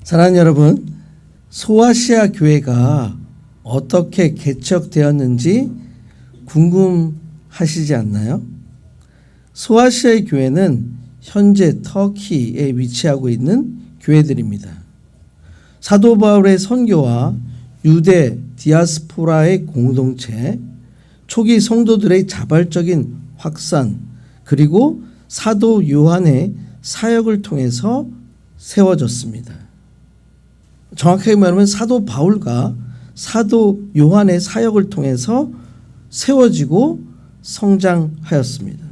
사랑하는 여러분, 소아시아 교회가 어떻게 개척되었는지 궁금하시지 않나요? 소아시아의 교회는 현재 터키에 위치하고 있는 교회들입니다. 사도 바울의 선교와 유대 디아스포라의 공동체, 초기 성도들의 자발적인 확산, 그리고 사도 요한의 사역을 통해서 세워졌습니다. 정확하게 말하면 사도 바울과 사도 요한의 사역을 통해서 세워지고 성장하였습니다.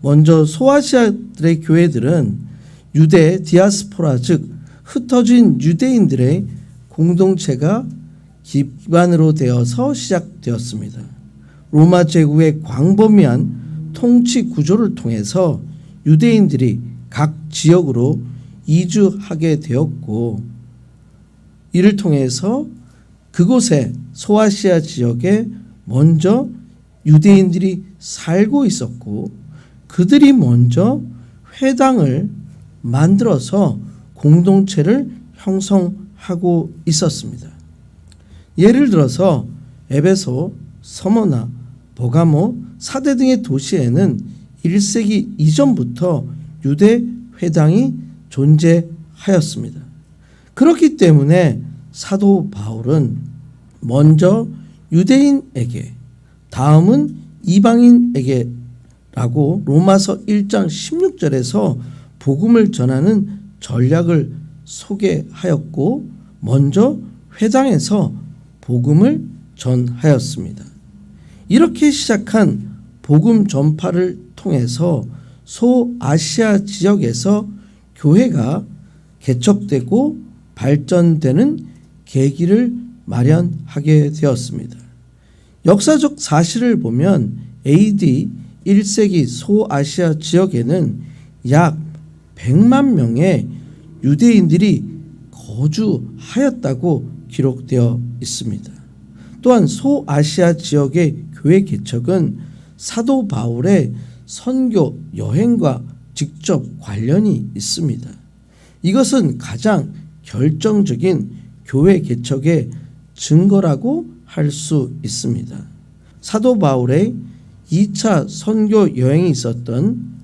먼저 소아시아들의 교회들은 유대 디아스포라, 즉 흩어진 유대인들의 공동체가 기반으로 되어서 시작되었습니다. 로마 제국의 광범위한 통치 구조를 통해서 유대인들이 각 지역으로 이주하게 되었고, 이를 통해서 그곳에 소아시아 지역에 먼저 유대인들이 살고 있었고, 그들이 먼저 회당을 만들어서 공동체를 형성하고 있었습니다. 예를 들어서 에베소, 서머나, 버가모, 사대 등의 도시에는 1세기 이전부터 유대 회당이 존재하였습니다. 그렇기 때문에 사도 바울은 먼저 유대인에게, 다음은 이방인에게 라고 로마서 1장 16절에서 복음을 전하는 전략을 소개하였고, 먼저 회당에서 복음을 전하였습니다. 이렇게 시작한 복음 전파를 통해서 소아시아 지역에서 교회가 개척되고 발전되는 계기를 마련하게 되었습니다. 역사적 사실을 보면 AD 1세기 소아시아 지역에는 약 100만 명의 유대인들이 거주하였다고 기록되어 있습니다. 또한 소아시아 지역의 교회 개척은 사도 바울의 선교 여행과 직접 관련이 있습니다. 이것은 가장 결정적인 교회 개척의 증거라고 할 수 있습니다. 사도 바울의 2차 선교 여행이 있었던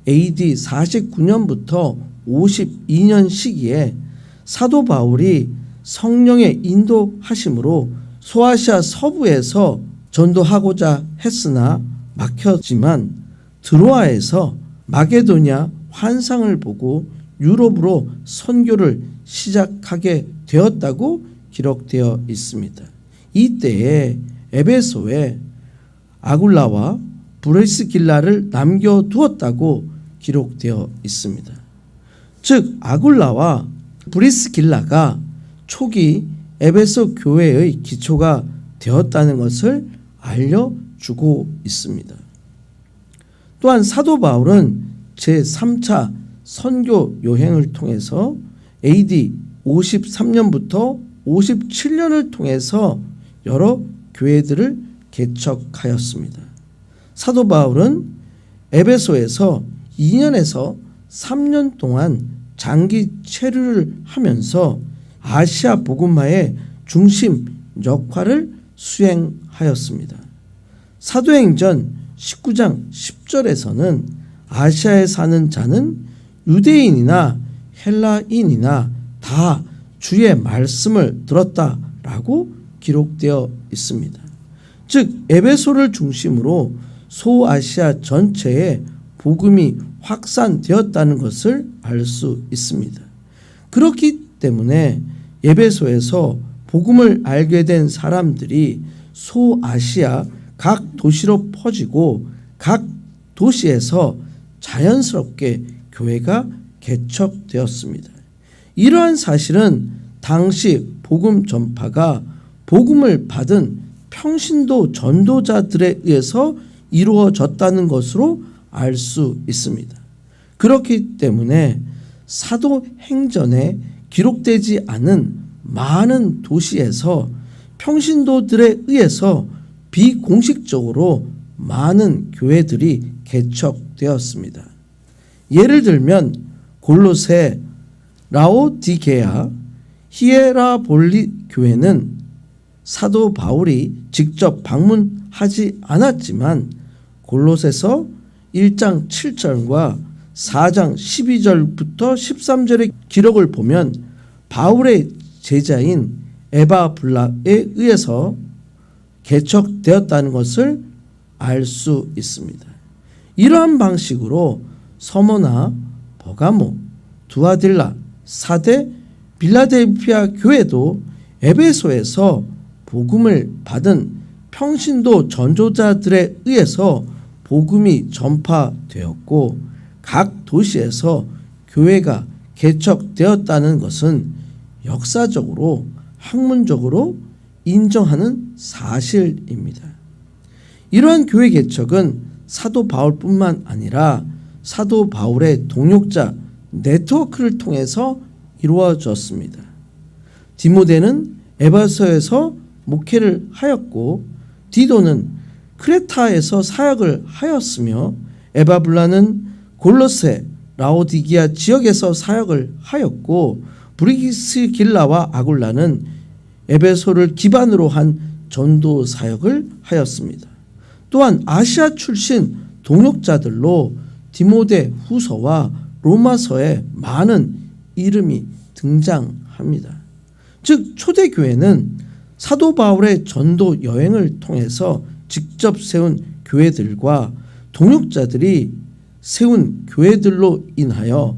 AD 49년부터 52년 시기에 사도 바울이 성령의 인도하심으로 소아시아 서부에서 전도하고자 했으나 막혔지만, 드로아에서 마게도냐 환상을 보고 유럽으로 선교를 시작하게 되었다고 기록되어 있습니다. 이때에 에베소에 아굴라와 브리스길라를 남겨두었다고 기록되어 있습니다. 즉 아굴라와 브리스길라가 초기 에베소 교회의 기초가 되었다는 것을 알려주고 있습니다. 또한 사도 바울은 제3차 선교 여행을 통해서 AD 53년부터 57년을 통해서 여러 교회들을 개척하였습니다. 사도 바울은 에베소에서 2년에서 3년 동안 장기 체류를 하면서 아시아 복음화의 중심 역할을 수행하였습니다. 사도행전 19장 10절에서는 아시아에 사는 자는 유대인이나 헬라인이나 다 주의 말씀을 들었다라고 기록되어 있습니다. 즉 에베소를 중심으로 소아시아 전체에 복음이 확산되었다는 것을 알 수 있습니다. 그렇기 때문에 에베소에서 복음을 알게 된 사람들이 소아시아 각 도시로 퍼지고 각 도시에서 자연스럽게 교회가 개척되었습니다. 이러한 사실은 당시 복음 전파가 복음을 받은 평신도 전도자들에 의해서 이루어졌다는 것으로 알 수 있습니다. 그렇기 때문에 사도행전에 기록되지 않은 많은 도시에서 평신도들에 의해서 비공식적으로 많은 교회들이 개척되었습니다. 예를 들면 골로새, 라오디게아, 히에라볼리 교회는 사도 바울이 직접 방문하지 않았지만 골로새서 1장 7절과 4장 12절부터 13절의 기록을 보면 바울의 제자인 에바블라에 의해서 개척되었다는 것을 알 수 있습니다. 이러한 방식으로 서머나, 버가모, 두아딜라, 사대, 빌라델피아 교회도 에베소에서 복음을 받은 평신도 전도자들에 의해서 복음이 전파되었고 각 도시에서 교회가 개척되었다는 것은 역사적으로 학문적으로 인정하는 사실입니다. 이러한 교회 개척은 사도 바울뿐만 아니라 사도 바울의 동역자 네트워크를 통해서 이루어졌습니다. 디모데는 에베소에서 목회를 하였고 디도는 크레타에서 사역을 하였으며 에바블라는 골로새, 라오디기아 지역에서 사역을 하였고 브리스길라와 아굴라는 에베소를 기반으로 한 전도 사역을 하였습니다. 또한 아시아 출신 동역자들로 디모데 후서와 로마서에 많은 이름이 등장합니다. 즉 초대교회는 사도 바울의 전도 여행을 통해서 직접 세운 교회들과 동역자들이 세운 교회들로 인하여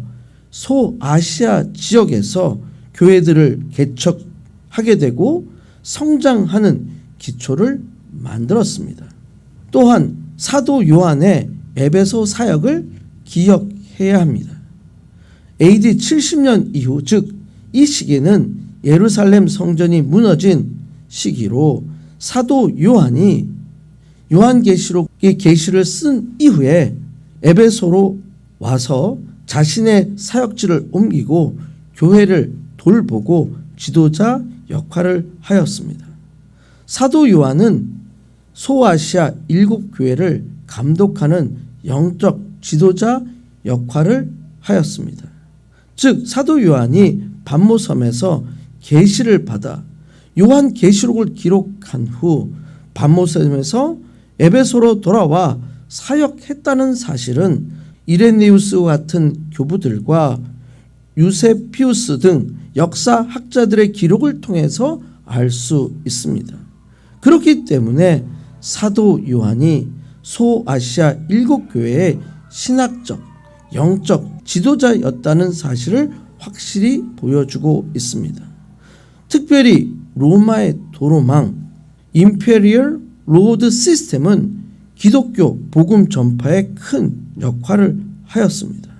소아시아 지역에서 교회들을 개척하게 되고 성장하는 기초를 만들었습니다. 또한 사도 요한의 에베소 사역을 기억해야 합니다. AD 70년 이후 즉 이 시기는 예루살렘 성전이 무너진 시기로 사도 요한이 요한계시록의 계시를 쓴 이후에 에베소로 와서 자신의 사역지를 옮기고 교회를 돌보고 지도자 역할을 하였습니다. 사도 요한은 소아시아 7교회를 감독하는 영적 지도자 역할을 하였습니다. 즉 사도 요한이 반모섬에서 계시를 받아 요한계시록을 기록한 후 반모섬에서 에베소로 돌아와 사역했다는 사실은 이레네우스와 같은 교부들과 유세피우스 등 역사학자들의 기록을 통해서 알 수 있습니다. 그렇기 때문에 사도 요한이 소아시아 7교회의 신학적, 영적 지도자였다는 사실을 확실히 보여주고 있습니다. 특별히 로마의 도로망 임페리얼 로드 시스템은 기독교 복음 전파에 큰 역할을 하였습니다.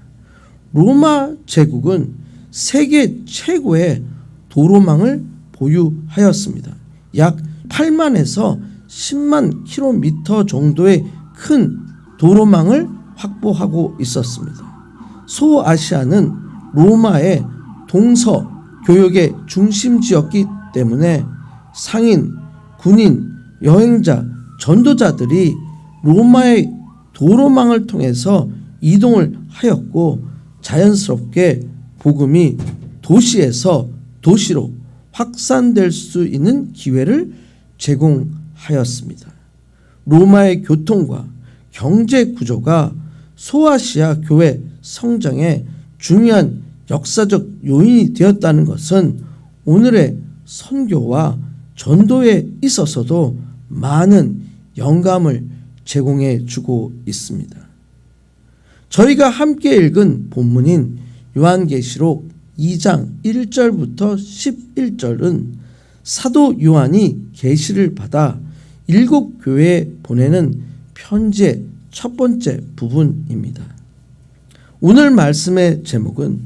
로마 제국은 세계 최고의 도로망을 보유하였습니다. 약 8만에서 10만 킬로미터 정도의 큰 도로망을 확보하고 있었습니다. 소아시아는 로마의 동서 교역의 중심지였기 때문에 상인, 군인, 여행자, 전도자들이 로마의 도로망을 통해서 이동을 하였고 자연스럽게 복음이 도시에서 도시로 확산될 수 있는 기회를 제공하였습니다. 로마의 교통과 경제 구조가 소아시아 교회 성장에 중요한 역사적 요인이 되었다는 것은 오늘의 선교와 전도에 있어서도 많은 영감을 제공해 주고 있습니다. 저희가 함께 읽은 본문인 요한계시록 2장 1절부터 11절은 사도 요한이 계시를 받아 7교회에 보내는 편지의 첫 번째 부분입니다. 오늘 말씀의 제목은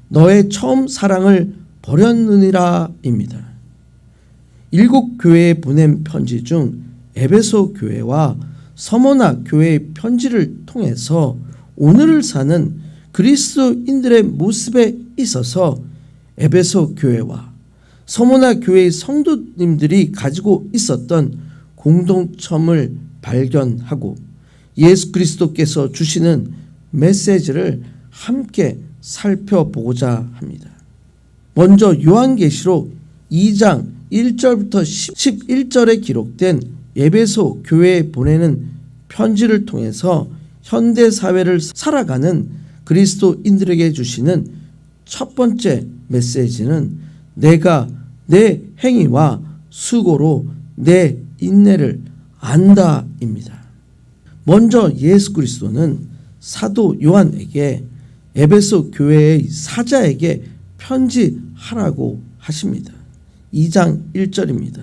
너의 처음 사랑을 버렸느니라입니다. 7교회에 보낸 편지 중 에베소 교회와 서머나 교회의 편지를 통해서 오늘을 사는 그리스도인들의 모습에 있어서 에베소 교회와 서머나 교회의 성도님들이 가지고 있었던 공동점을 발견하고 예수 그리스도께서 주시는 메시지를 함께 살펴보고자 합니다. 먼저 요한계시록 2장 1절부터 11절에 기록된 에베소 교회에 보내는 편지를 통해서 현대 사회를 살아가는 그리스도인들에게 주시는 첫 번째 메시지는 내가 내 행위와 수고로 내 인내를 안다입니다. 먼저 예수 그리스도는 사도 요한에게 에베소 교회의 사자에게 편지하라고 하십니다. 2장 1절입니다.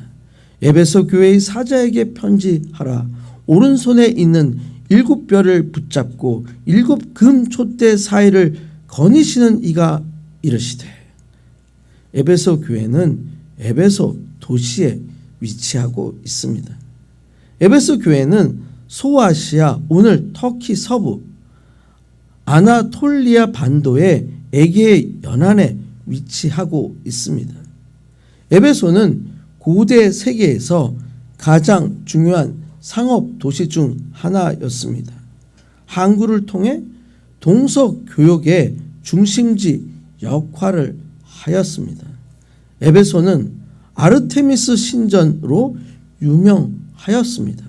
에베소 교회의 사자에게 편지하라. 오른손에 있는 7뼈를 붙잡고 7 금촛대 사이를 거니시는 이가 이르시되. 에베소 교회는 에베소 도시에 위치하고 있습니다. 에베소 교회는 소아시아, 오늘 터키 서부 아나톨리아 반도의 에게의 연안에 위치하고 있습니다. 에베소는 고대 세계에서 가장 중요한 상업 도시 중 하나였습니다. 항구를 통해 동서교역의 중심지 역할을 하였습니다. 에베소는 아르테미스 신전으로 유명하였습니다.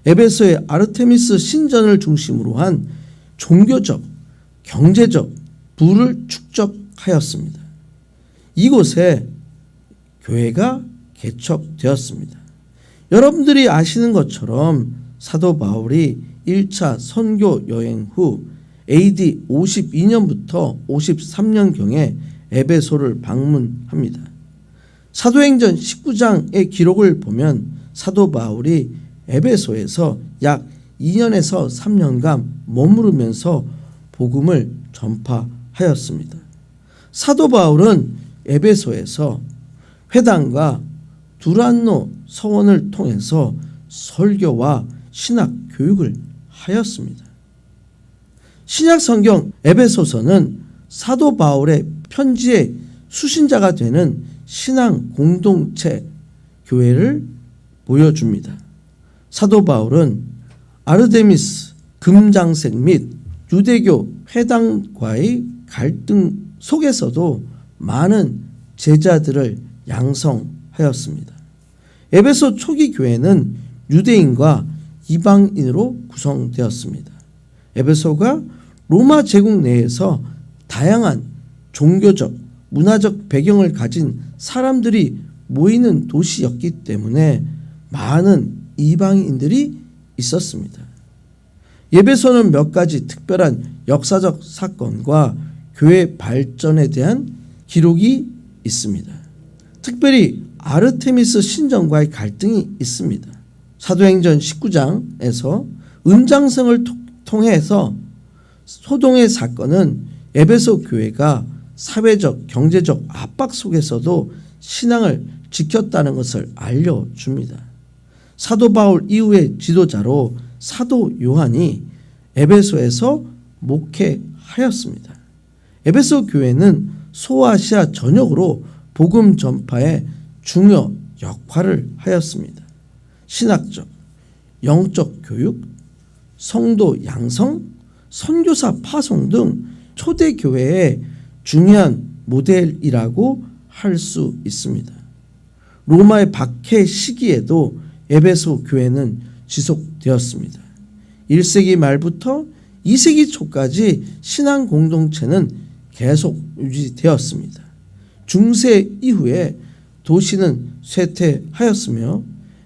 에베소의 아르테미스 신전을 중심으로 한 종교적, 경제적 부를 축적하였습니다. 이곳에 교회가 개척되었습니다. 여러분들이 아시는 것처럼 사도 바울이 1차 선교 여행 후 AD 52년부터 53년경에 에베소를 방문합니다. 사도행전 19장의 기록을 보면 사도 바울이 에베소에서 약 2년에서 3년간 머무르면서 복음을 전파하였습니다. 사도 바울은 에베소에서 회당과 두란노 서원을 통해서 설교와 신학 교육을 하였습니다. 신약 성경 에베소서는 사도 바울의 편지의 수신자가 되는 신앙 공동체 교회를 보여줍니다. 사도 바울은 아르데미스 금장색 및 유대교 회당과의 갈등 속에서도 많은 제자들을 양성하였습니다. 에베소 초기 교회는 유대인과 이방인으로 구성되었습니다. 에베소가 로마 제국 내에서 다양한 종교적, 문화적 배경을 가진 사람들이 모이는 도시였기 때문에 많은 이방인들이 있었습니다. 에베소는 몇 가지 특별한 역사적 사건과 교회 발전에 대한 기록이 있습니다. 특별히 아르테미스 신전과의 갈등이 있습니다. 사도행전 19장에서 은장성을 통해서 소동의 사건은 에베소 교회가 사회적, 경제적 압박 속에서도 신앙을 지켰다는 것을 알려줍니다. 사도 바울 이후의 지도자로 사도 요한이 에베소에서 목회하였습니다. 에베소 교회는 소아시아 전역으로 복음 전파에 중요 역할을 하였습니다. 신학적, 영적 교육, 성도 양성, 선교사 파송 등 초대교회의 중요한 모델이라고 할 수 있습니다. 로마의 박해 시기에도 에베소 교회는 지속되었습니다. 1세기 말부터 2세기 초까지 신앙 공동체는 계속 유지되었습니다. 중세 이후에 도시는 쇠퇴하였으며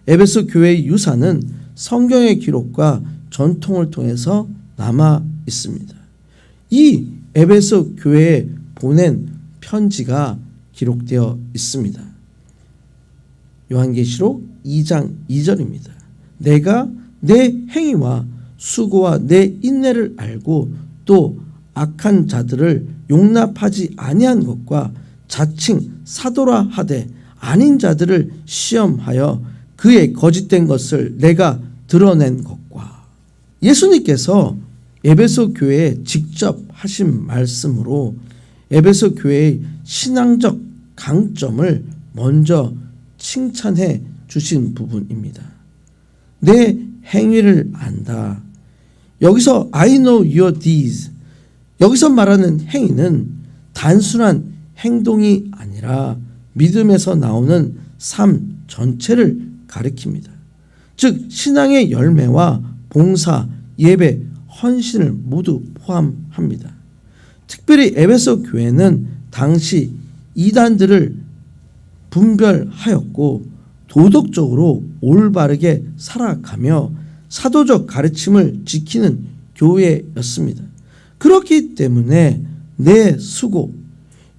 에베소 교회의 유산은 성경의 기록과 전통을 통해서 남아 있습니다. 이 에베소 교회에 보낸 편지가 기록되어 있습니다. 요한계시록 2장 2절입니다. 내가 내 행위와 수고와 내 인내를 알고 또 악한 자들을 용납하지 아니한 것과 자칭 사도라 하되 아닌 자들을 시험하여 그의 거짓된 것을 내가 드러낸 것과. 예수님께서 에베소 교회에 직접 하신 말씀으로 에베소 교회의 신앙적 강점을 먼저 칭찬해 주신 부분입니다. 내 행위를 안다. 여기서 I know your deeds. 여기서 말하는 행위는 단순한 행동이 아니라 믿음에서 나오는 삶 전체를 가리킵니다. 즉 신앙의 열매와 봉사, 예배, 헌신을 모두 포함합니다. 특별히 에베소 교회는 당시 이단들을 분별하였고 도덕적으로 올바르게 살아가며 사도적 가르침을 지키는 교회였습니다. 그렇기 때문에 내 수고,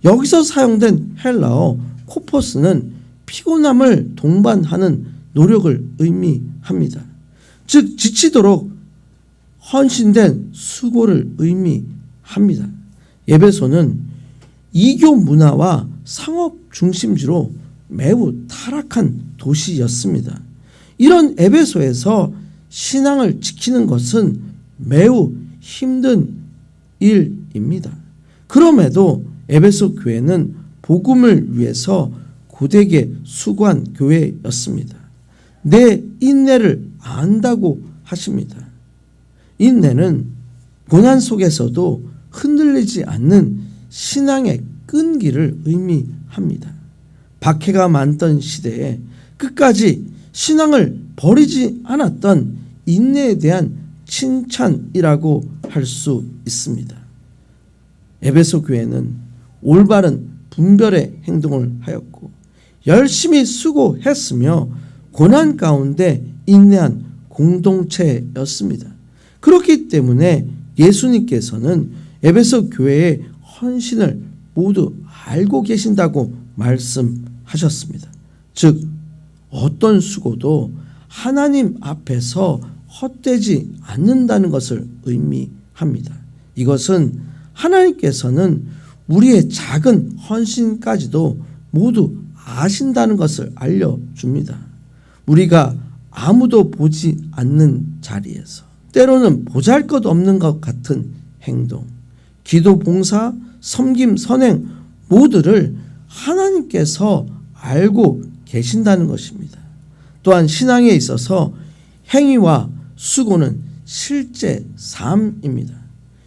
여기서 사용된 헬라어 코포스는 피곤함을 동반하는 노력을 의미합니다. 즉 지치도록 헌신된 수고를 의미합니다. 에베소는 이교 문화와 상업 중심지로 매우 타락한 도시였습니다. 이런 에베소에서 신앙을 지키는 것은 매우 힘든 일입니다. 그럼에도 에베소 교회는 복음을 위해서 고되게 수고한 교회였습니다. 내 인내를 안다고 하십니다. 인내는 고난 속에서도 흔들리지 않는 신앙의 끈기를 의미합니다. 박해가 많던 시대에 끝까지 신앙을 버리지 않았던 인내에 대한 칭찬이라고 할 수 있습니다. 에베소 교회는 올바른 분별의 행동을 하였고 열심히 수고했으며 고난 가운데 인내한 공동체였습니다. 그렇기 때문에 예수님께서는 에베소 교회의 헌신을 모두 알고 계신다고 말씀하셨습니다. 즉 어떤 수고도 하나님 앞에서 헛되지 않는다는 것을 의미합니다. 이것은 하나님께서는 우리의 작은 헌신까지도 모두 아신다는 것을 알려줍니다. 우리가 아무도 보지 않는 자리에서 때로는 보잘것없는 것 같은 행동, 기도, 봉사, 섬김, 선행 모두를 하나님께서 알고 계신다는 것입니다. 또한 신앙에 있어서 행위와 수고는 실제 삶입니다.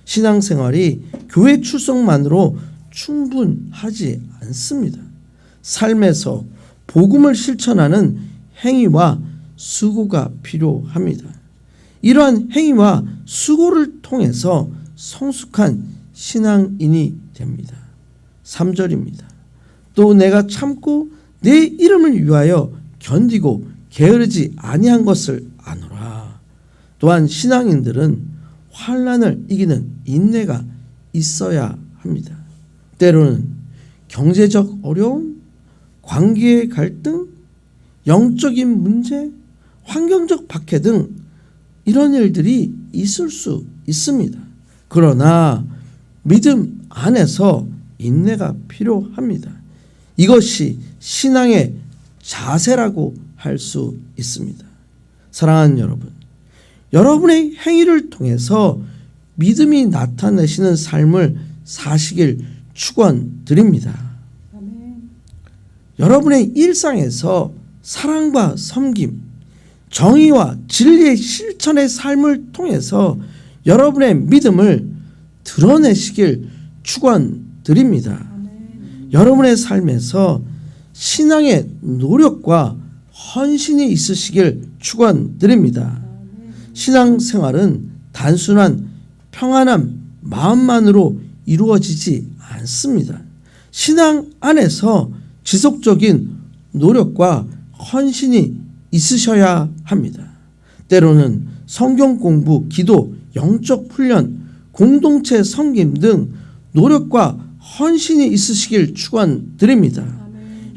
신앙생활이 교회 출석만으로 충분하지 않습니다. 삶에서 복음을 실천하는 행위와 수고가 필요합니다. 이러한 행위와 수고를 통해서 성숙한 신앙인이 됩니다. 3절입니다. 또 내가 참고 내 이름을 위하여 견디고 게으르지 아니한 것을 아노라. 또한 신앙인들은 환난을 이기는 인내가 있어야 합니다. 때로는 경제적 어려움, 관계의 갈등, 영적인 문제, 환경적 박해 등 이런 일들이 있을 수 있습니다. 그러나 믿음 안에서 인내가 필요합니다. 이것이 신앙의 자세라고 할 수 있습니다. 사랑하는 여러분, 여러분의 행위를 통해서 믿음이 나타내시는 삶을 사시길 축원드립니다. 여러분의 일상에서 사랑과 섬김, 정의와 진리의 실천의 삶을 통해서 여러분의 믿음을 드러내시길 축원드립니다. 여러분의 삶에서 신앙의 노력과 헌신이 있으시길 축원드립니다. 신앙생활은 단순한 평안한 마음만으로 이루어지지 않습니다. 신앙 안에서 지속적인 노력과 헌신이 있으셔야 합니다. 때로는 성경 공부, 기도, 영적 훈련, 공동체 섬김 등 노력과 헌신이 있으시길 축원드립니다.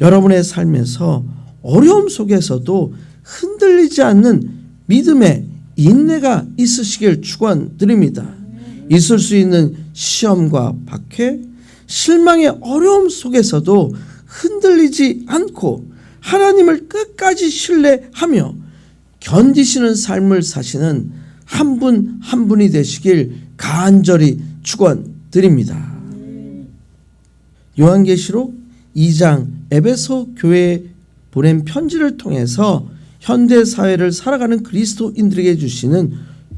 여러분의 삶에서 어려움 속에서도 흔들리지 않는 믿음의 인내가 있으시길 축원드립니다. 있을 수 있는 시험과 박해, 실망의 어려움 속에서도 흔들리지 않고 하나님을 끝까지 신뢰하며 견디시는 삶을 사시는 한 분 한 분이 되시길 간절히 축원드립니다. 요한계시록 2장 에베소 교회에 보낸 편지를 통해서 현대 사회를 살아가는 그리스도인들에게 주시는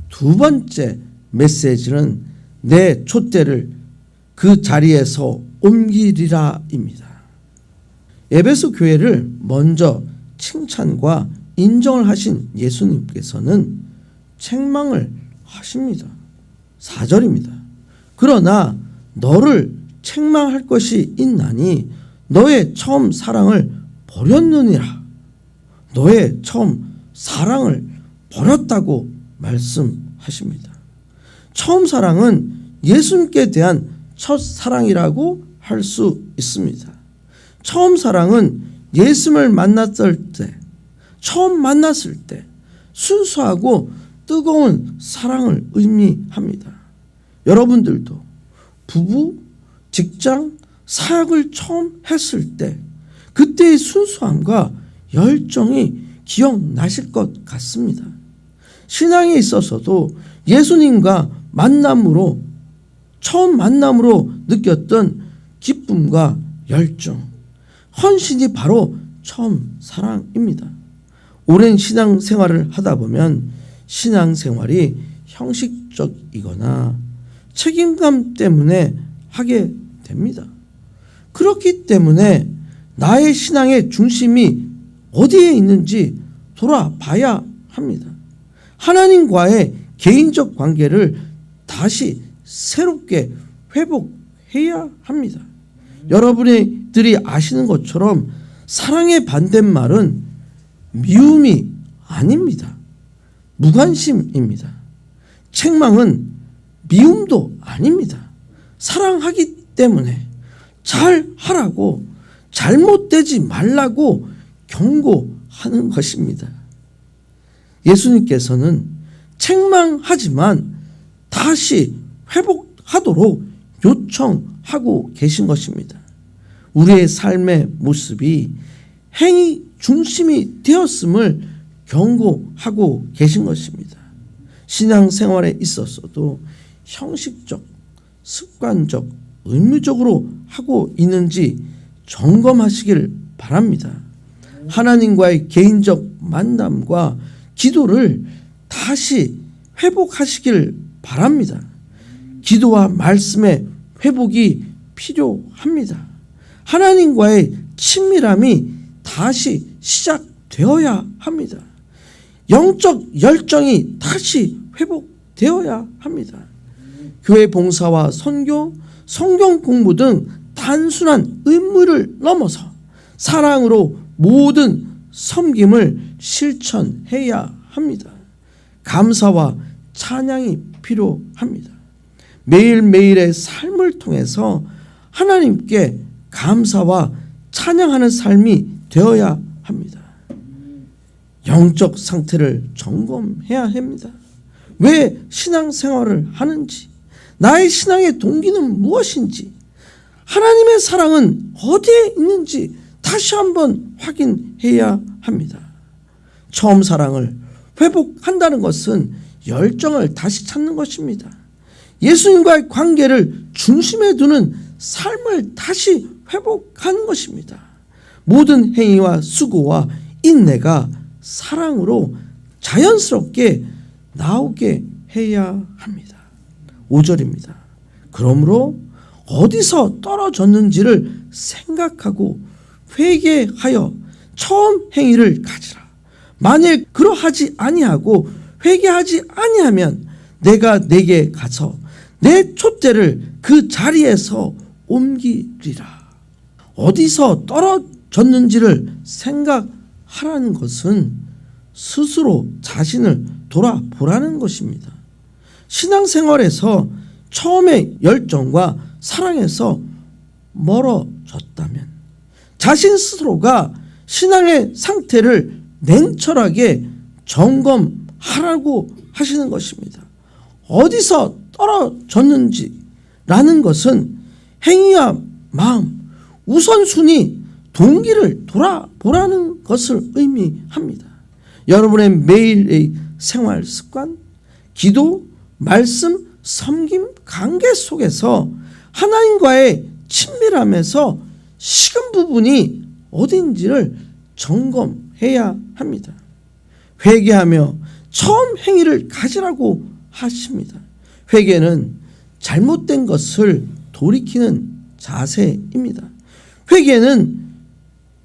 두 번째 메시지는 내 촛대를 그 자리에서 옮기리라입니다. 에베소 교회를 먼저 칭찬과 인정을 하신 예수님께서는 책망을 하십니다. 4절입니다. 그러나 너를 책망할 것이 있나니 너의 처음 사랑을 버렸느니라. 너의 처음 사랑을 버렸다고 말씀하십니다. 처음 사랑은 예수님께 대한 첫 사랑이라고 할 수 있습니다. 처음 사랑은 예수님을 만났을 때, 처음 만났을 때 순수하고 뜨거운 사랑을 의미합니다. 여러분들도 부부, 직장, 사역을 처음 했을 때 그때의 순수함과 열정이 기억나실 것 같습니다. 신앙에 있어서도 예수님과 만남으로, 처음 만남으로 느꼈던 기쁨과 열정, 헌신이 바로 처음 사랑입니다. 오랜 신앙생활을 하다 보면 신앙생활이 형식적이거나 책임감 때문에 하게 됩니다. 그렇기 때문에 나의 신앙의 중심이 어디에 있는지 돌아봐야 합니다. 하나님과의 개인적 관계를 다시 새롭게 회복해야 합니다. 여러분들이 아시는 것처럼 사랑의 반대말은 미움이 아닙니다. 무관심입니다. 책망은 미움도 아닙니다. 사랑하기 때문에 잘하라고, 잘못되지 말라고 경고하는 것입니다. 예수님께서는 책망하지만 다시 회복하도록 요청하고 계신 것입니다. 우리의 삶의 모습이 행위 중심이 되었음을 경고하고 계신 것입니다. 신앙생활에 있어서도 형식적, 습관적, 의무적으로 하고 있는지 점검하시길 바랍니다. 하나님과의 개인적 만남과 기도를 다시 회복하시길 바랍니다. 기도와 말씀의 회복이 필요합니다. 하나님과의 친밀함이 다시 시작되어야 합니다. 영적 열정이 다시 회복되어야 합니다. 교회 봉사와 선교, 성경 공부 등 단순한 의무를 넘어서 사랑으로 모든 섬김을 실천해야 합니다. 감사와 찬양이 필요합니다. 매일매일의 삶을 통해서 하나님께 감사와 찬양하는 삶이 되어야 합니다. 영적 상태를 점검해야 합니다. 왜 신앙생활을 하는지, 나의 신앙의 동기는 무엇인지, 하나님의 사랑은 어디에 있는지 다시 한번 확인해야 합니다. 처음 사랑을 회복한다는 것은 열정을 다시 찾는 것입니다. 예수님과의 관계를 중심에 두는 삶을 다시 회복하는 것입니다. 모든 행위와 수고와 인내가 사랑으로 자연스럽게 나오게 해야 합니다. 5절입니다. 그러므로 어디서 떨어졌는지를 생각하고 회개하여 처음 행위를 가지라. 만일 그러하지 아니하고 회개하지 아니하면 내가 내게 가서 내 촛대를 그 자리에서 옮기리라. 어디서 떨어졌는지를 생각하라는 것은 스스로 자신을 돌아보라는 것입니다. 신앙생활에서 처음의 열정과 사랑에서 멀어졌다면 자신 스스로가 신앙의 상태를 냉철하게 점검하라고 하시는 것입니다. 어디서 떨어졌는지라는 것은 행위와 마음, 우선순위, 동기를 돌아보라는 것을 의미합니다. 여러분의 매일의 생활 습관, 기도, 말씀, 섬김, 관계 속에서 하나님과의 친밀함에서 식은 부분이 어딘지를 점검해야 합니다. 회개하며 처음 행위를 가지라고 하십니다. 회개는 잘못된 것을 돌이키는 자세입니다. 회개는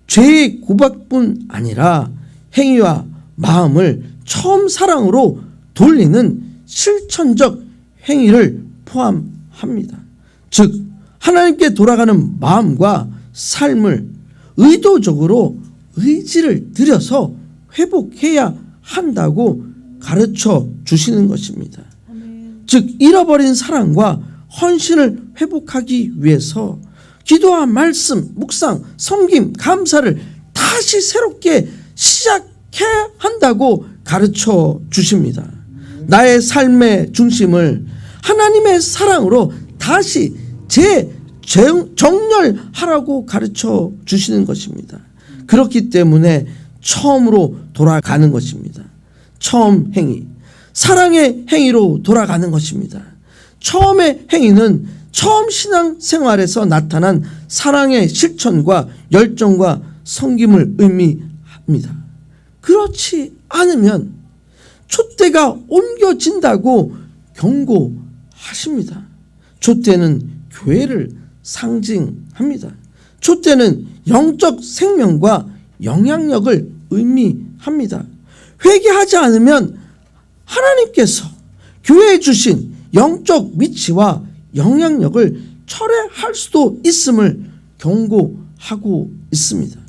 죄의 고백뿐 아니라 행위와 마음을 처음 사랑으로 돌리는 실천적 행위를 포함합니다. 즉 하나님께 돌아가는 마음과 삶을 의도적으로 의지를 들여서 회복해야 한다고 가르쳐 주시는 것입니다. 즉 잃어버린 사랑과 헌신을 회복하기 위해서 기도와 말씀, 묵상, 섬김, 감사를 다시 새롭게 시작해야 한다고 가르쳐 주십니다. 나의 삶의 중심을 하나님의 사랑으로 다시 정렬하라고 가르쳐 주시는 것입니다. 그렇기 때문에 처음으로 돌아가는 것입니다. 처음 행위, 사랑의 행위로 돌아가는 것입니다. 처음의 행위는 처음 신앙생활에서 나타난 사랑의 실천과 열정과 섬김을 의미합니다. 그렇지 않으면 촛대가 옮겨진다고 경고하십니다. 촛대는 교회를 상징합니다. 촛대는 영적 생명과 영향력을 의미합니다. 회개하지 않으면 하나님께서 교회에 주신 영적 위치와 영향력을 철회할 수도 있음을 경고하고 있습니다.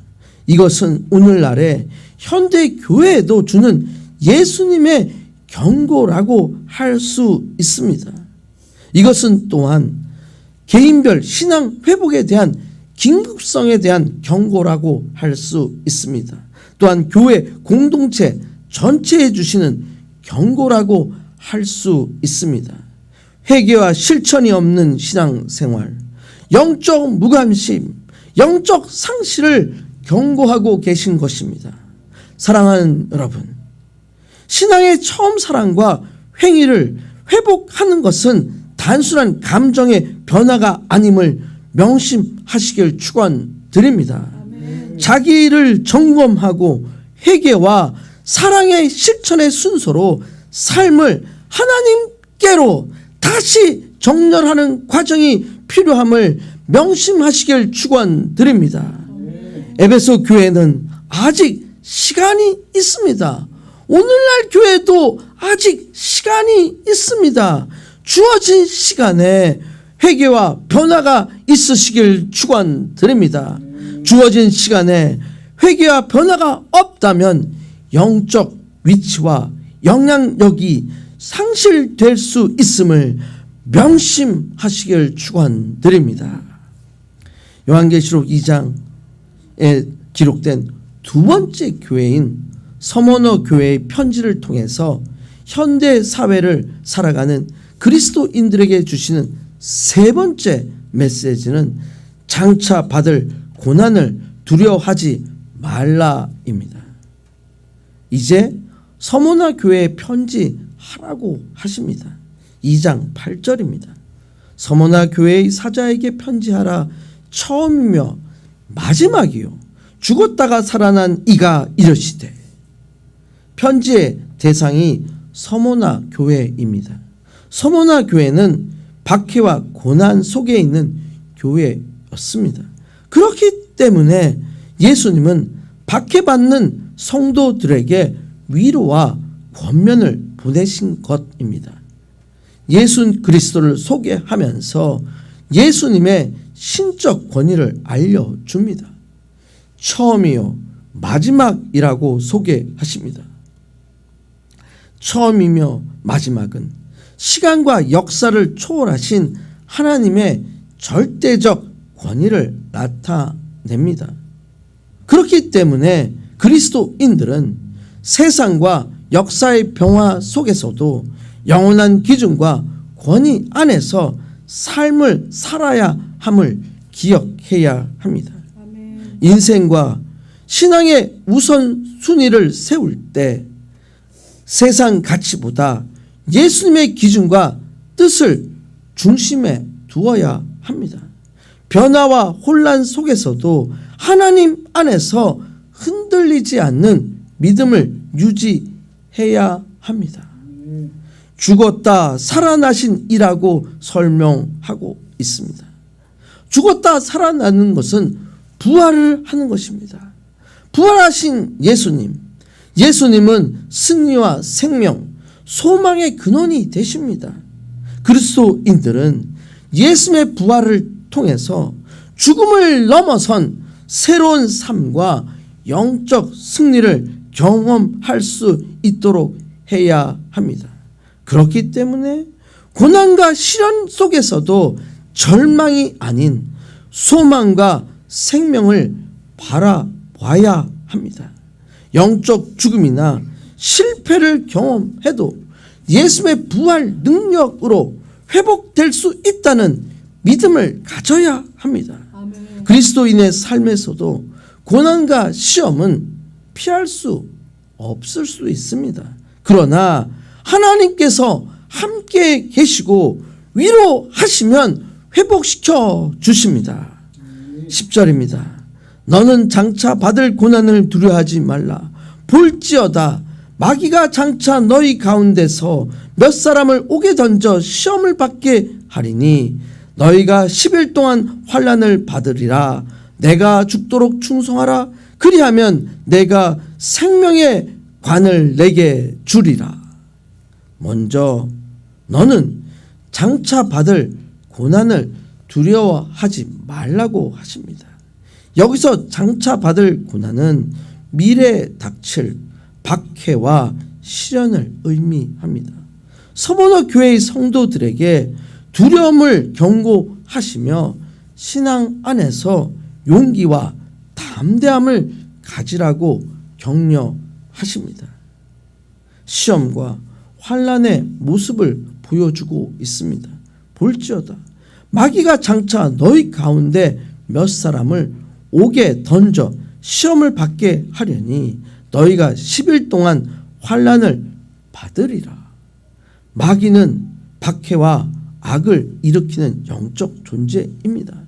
이것은 오늘날의 현대 교회에도 주는 예수님의 경고라고 할 수 있습니다. 이것은 또한 개인별 신앙 회복에 대한 긴급성에 대한 경고라고 할 수 있습니다. 또한 교회 공동체 전체에 주시는 경고라고 할 수 있습니다. 회개와 실천이 없는 신앙생활, 영적 무관심, 영적 상실을 경고하고 계신 것입니다. 사랑하는 여러분, 신앙의 처음 사랑과 행위를 회복하는 것은 단순한 감정의 변화가 아님을 명심하시길 축원드립니다. 자기를 점검하고 회개와 사랑의 실천의 순서로 삶을 하나님께로 다시 정렬하는 과정이 필요함을 명심하시길 축원드립니다. 에베소 교회는 아직 시간이 있습니다. 오늘날 교회도 아직 시간이 있습니다. 주어진 시간에 회개와 변화가 있으시길 축원드립니다. 주어진 시간에 회개와 변화가 없다면 영적 위치와 영향력이 상실될 수 있음을 명심하시길 축원드립니다. 요한계시록 2장에 기록된 두 번째 교회인 서머너 교회의 편지를 통해서 현대 사회를 살아가는 그리스도인들에게 주시는 세 번째 메시지는 장차 받을 고난을 두려워하지 말라입니다. 이제 서머너 교회에 편지하라고 하십니다. 2장 8절입니다. 서머너 교회의 사자에게 편지하라. 처음이며 마지막이요 죽었다가 살아난 이가 이르시되. 편지의 대상이 서머너 교회입니다. 서머너 교회는 박해와 고난 속에 있는 교회였습니다. 그렇기 때문에 예수님은 박해받는 성도들에게 위로와 권면을 보내신 것입니다. 예수 그리스도를 소개하면서 예수님의 신적 권위를 알려줍니다. 처음이요 마지막이라고 소개하십니다. 처음이며 마지막은 시간과 역사를 초월하신 하나님의 절대적 권위를 나타냅니다. 그렇기 때문에 그리스도인들은 세상과 역사의 변화 속에서도 영원한 기준과 권위 안에서 삶을 살아야 함을 기억해야 합니다. 인생과 신앙의 우선순위를 세울 때 세상 가치보다 예수님의 기준과 뜻을 중심에 두어야 합니다. 변화와 혼란 속에서도 하나님 안에서 흔들리지 않는 믿음을 유지해야 합니다. 죽었다 살아나신 이라고 설명하고 있습니다. 죽었다 살아나는 것은 부활을 하는 것입니다. 부활하신 예수님은 승리와 생명, 소망의 근원이 되십니다. 그리스도인들은 예수님의 부활을 통해서 죽음을 넘어선 새로운 삶과 영적 승리를 경험할 수 있도록 해야 합니다. 그렇기 때문에 고난과 시련 속에서도 절망이 아닌 소망과 생명을 바라봐야 합니다. 영적 죽음이나 실패를 경험해도 예수의 부활 능력으로 회복될 수 있다는 믿음을 가져야 합니다. 아멘. 그리스도인의 삶에서도 고난과 시험은 피할 수 없을 수 있습니다. 그러나 하나님께서 함께 계시고 위로하시면 회복시켜 주십니다. 10절입니다. 너는 장차 받을 고난을 두려워하지 말라. 볼지어다 마귀가 장차 너희 가운데서 몇 사람을 옥에 던져 시험을 받게 하리니 너희가 10일 동안 환난을 받으리라. 내가 죽도록 충성하라. 그리하면 내가 생명의 관을 내게 주리라. 먼저 너는 장차 받을 고난을 두려워하지 말라고 하십니다. 여기서 장차 받을 고난은 미래에 닥칠 박해와 시련을 의미합니다. 서번호 교회의 성도들에게 두려움을 경고하시며 신앙 안에서 용기와 담대함을 가지라고 격려하십니다. 시험과 환난의 모습을 보여주고 있습니다. 볼지어다 마귀가 장차 너희 가운데 몇 사람을 옥에 던져 시험을 받게 하려니 너희가 10일 동안 환난을 받으리라. 마귀는 박해와 악을 일으키는 영적 존재입니다.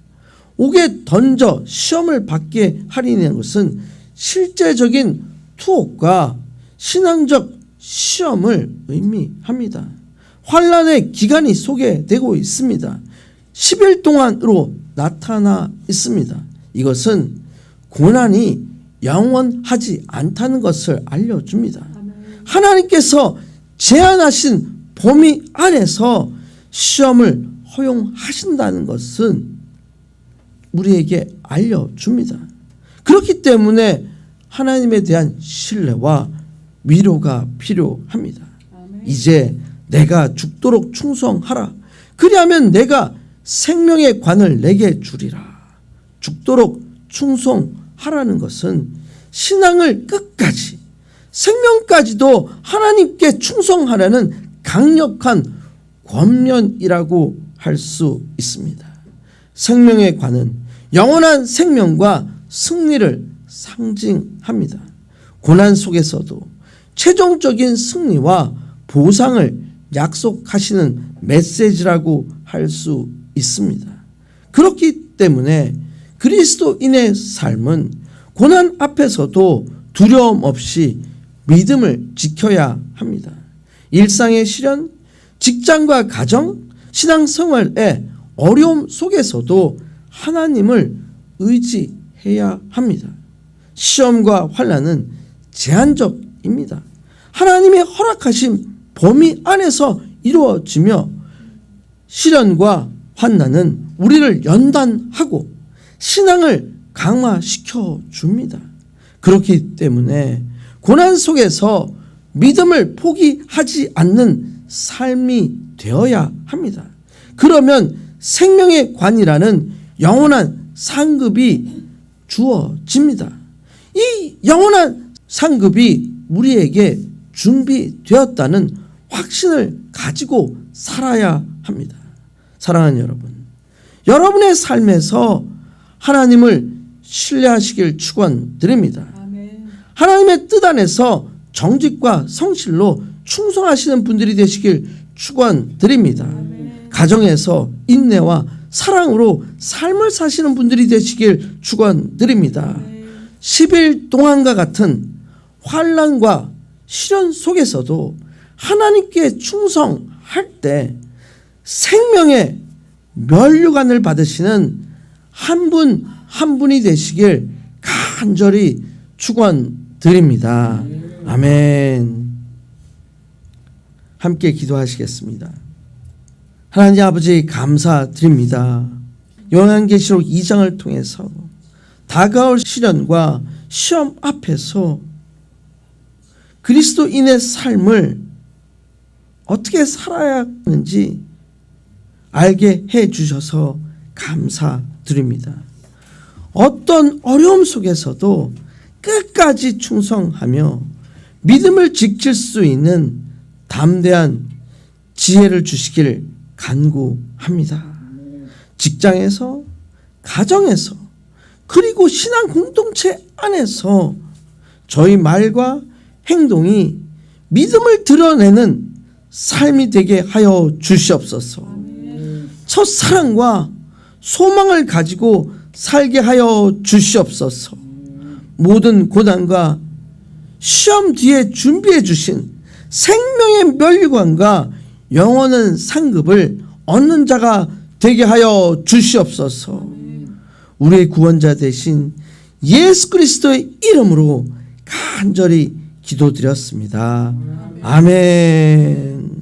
옥에 던져 시험을 받게 하려는 것은 실제적인 투옥과 신앙적 시험을 의미합니다. 환난의 기간이 소개되고 있습니다. 10일 동안으로 나타나 있습니다. 이것은 고난이 영원하지 않다는 것을 알려줍니다. 하나님께서 제한하신 범위 안에서 시험을 허용하신다는 것은 우리에게 알려줍니다. 그렇기 때문에 하나님에 대한 신뢰와 위로가 필요합니다. 이제 내가 죽도록 충성하라. 그리하면 내가 생명의 관을 내게 주리라. 죽도록 충성하라는 것은 신앙을 끝까지 생명까지도 하나님께 충성하라는 강력한 권면이라고 할 수 있습니다. 생명의 관은 영원한 생명과 승리를 상징합니다. 고난 속에서도 최종적인 승리와 보상을 약속하시는 메시지라고 할 수 있습니다. 그렇기 때문에 그리스도인의 삶은 고난 앞에서도 두려움 없이 믿음을 지켜야 합니다. 일상의 시련, 직장과 가정, 신앙생활의 어려움 속에서도 하나님을 의지해야 합니다. 시험과 환난은 제한적입니다. 하나님의 허락하신 범위 안에서 이루어지며 시련과 환난은 우리를 연단하고 신앙을 강화시켜 줍니다. 그렇기 때문에 고난 속에서 믿음을 포기하지 않는 삶이 되어야 합니다. 그러면 생명의 관이라는 영원한 상급이 주어집니다. 이 영원한 상급이 우리에게 준비되었다는 확신을 가지고 살아야 합니다. 사랑하는 여러분, 여러분의 삶에서 하나님을 신뢰하시길 축원드립니다. 하나님의 뜻 안에서 정직과 성실로 충성하시는 분들이 되시길 축원드립니다. 가정에서 인내와 사랑으로 삶을 사시는 분들이 되시길 축원드립니다. 10일 동안과 같은 환난과 시련 속에서도 하나님께 충성할 때 생명의 면류관을 받으시는 한 분 한 분이 되시길 간절히 축원드립니다. 아멘. 함께 기도하시겠습니다. 하나님 아버지 감사드립니다. 요한계시록 2장을 통해서 다가올 시련과 시험 앞에서 그리스도인의 삶을 어떻게 살아야 하는지 알게 해 주셔서 감사드립니다. 어떤 어려움 속에서도 끝까지 충성하며 믿음을 지킬 수 있는 담대한 지혜를 주시길 간구합니다. 직장에서, 가정에서, 그리고 신앙 공동체 안에서 저희 말과 행동이 믿음을 드러내는 삶이 되게 하여 주시옵소서. 첫사랑과 소망을 가지고 살게 하여 주시옵소서. 모든 고난과 시험 뒤에 준비해 주신 생명의 멸류관과 영원한 상급을 얻는 자가 되게 하여 주시옵소서. 우리의 구원자 되신 예수 그리스도의 이름으로 간절히 기도드렸습니다. 아멘.